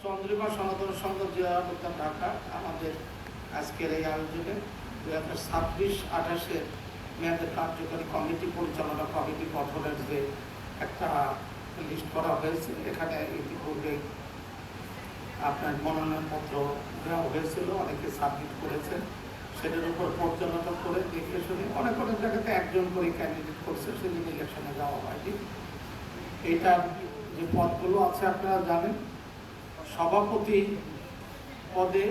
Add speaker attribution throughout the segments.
Speaker 1: চন্দ্রিমা সনাতন সংঘ জিয়ারত ঢাকা আমাদের আজকের এই আয়োজনে 2026-28 মেয়াদের কার্যকরী কমিটি পরিচালনা কমিটি গঠনের যে একটা লিস্ট করা হয়েছে, এখানে ইতিপূর্বে আপনার মনোনয়নপত্র দেওয়া হয়েছিল, অনেকে সাবমিট করেছেন। সেটার উপর পর্যালোচনা করে দেখে শুনে অনেক অনেক জায়গাতে একজন করে ক্যান্ডিডেট করছে, সেদিন ইলেকশনে যাওয়া হয়নি। এইটার যে পদগুলো আছে আপনারা জানেন, সভাপতি পদে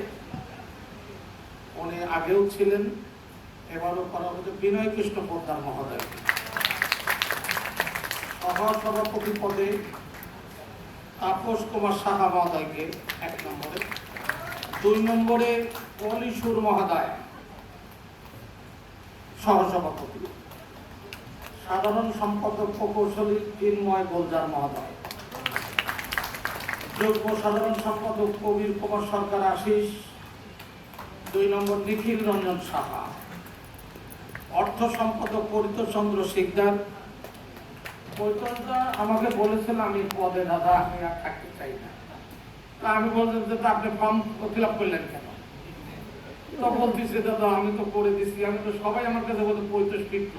Speaker 1: উনি আগেও ছিলেন, এবারও করা হচ্ছে বিনয় কৃষ্ণ পোদ্দার মহোদয়। সহসভাপতি পদে তাপস কুমার সাহা মহোদয়কে 1 নম্বরে, 2 নম্বরে অলিশুর মহোদয় সহসভাপতি, সাধারণ সম্পাদক প্রকৌশলী চিন্ময় গোলজার মহোদয়, যুগ্ম সাধারণ সম্পাদক কবির কুমার সরকার আশিস, 2 নম্বর নিখিল রঞ্জন সাহা, অর্থ সম্পাদক পরিতোষচন্দ্র শিকদার। পরিতোষদা আমাকে বলেছেন আমি পদে দাদা আমি আর থাকতে চাই না। তা আমি বললাম যে আপনি ফর্ম ফিল আপ করলেন কেন? তো বলতেছি দাদা আমি তো করে দিছি, আমি তো সবাই আমার কাছে বলতে পরিতোষ ফিরত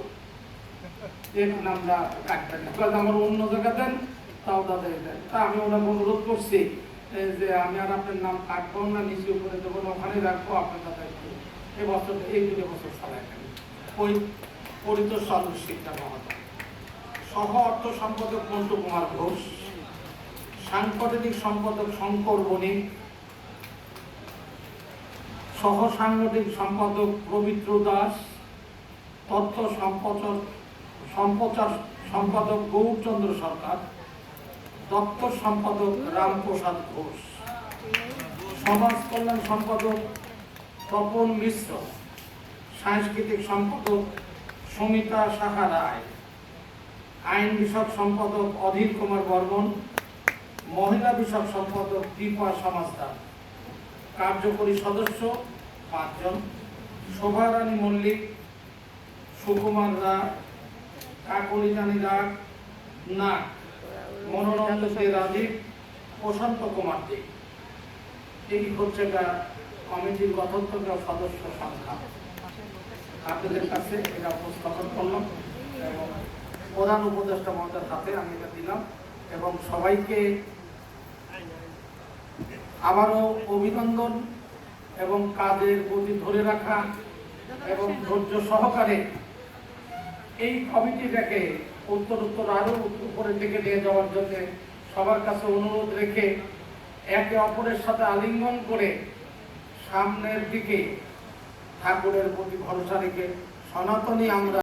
Speaker 1: এক নামটা কাটবেন না, আমার অন্য জায়গা দেন তাও দাদা দেন। তা আমি ওনাকে অনুরোধ করছি যে আমি আর আপনার নাম কাটবো না, নিচে উপরে দেবো না, ওখানে রাখবো, আপনার দাদা এবছর এই 2 বছর চালায় থাকি। ওই পরিতোষ চন্দ্র শিকদার মহোদয়, সহ অর্থ সম্পাদক মন্টু কুমার ঘোষ, সাংগঠনিক সম্পাদক শঙ্কর বণিক, সহ সাংগঠনিক সম্পাদক পবিত্র দাস, তথ্য সম্প্রচার সম্পাদক গৌরচন্দ্র সরকার, দপ্তর সম্পাদক রামপ্রসাদ ঘোষ, সমাজ কল্যাণ সম্পাদক তপন মিশ্র, সাংস্কৃতিক সম্পাদক সমিতা সাহা রায়, আইন বিষয়ক সম্পাদক অধীর কুমার বর্মন, মহিলা বিষয়ক সম্পাদক দীপা সমাজদার, কার্যকরী সদস্য 5 জন, শোভারানী মল্লিক, সুকুমার রায়, কাকলি রানী রাগ নাগ, মনোনন্দ দে রাজীব, প্রশান্ত কুমার দে। এই হচ্ছে কমিটির গঠনতন্ত্র সদস্য সংখ্যা। আপনাদের কাছে এটা উপস্থাপন করলাম এবং প্রধান উপদেষ্টা মহোদয়ের হাতে আমি এটা দিলাম এবং সবাইকে আবারও অভিনন্দন এবং কাজের গতি ধরে রাখা এবং ধৈর্য সহকারে এই কমিটিটাকে উত্তরোত্তর আরো উপরের দিকে নিয়ে যাওয়ার জন্য সবার কাছে অনুরোধ রেখে একে অপরের সাথে আলিঙ্গন করে সামনের দিকে ঠাকুরের প্রতি ভরসা রেখে সনাতনী আমরা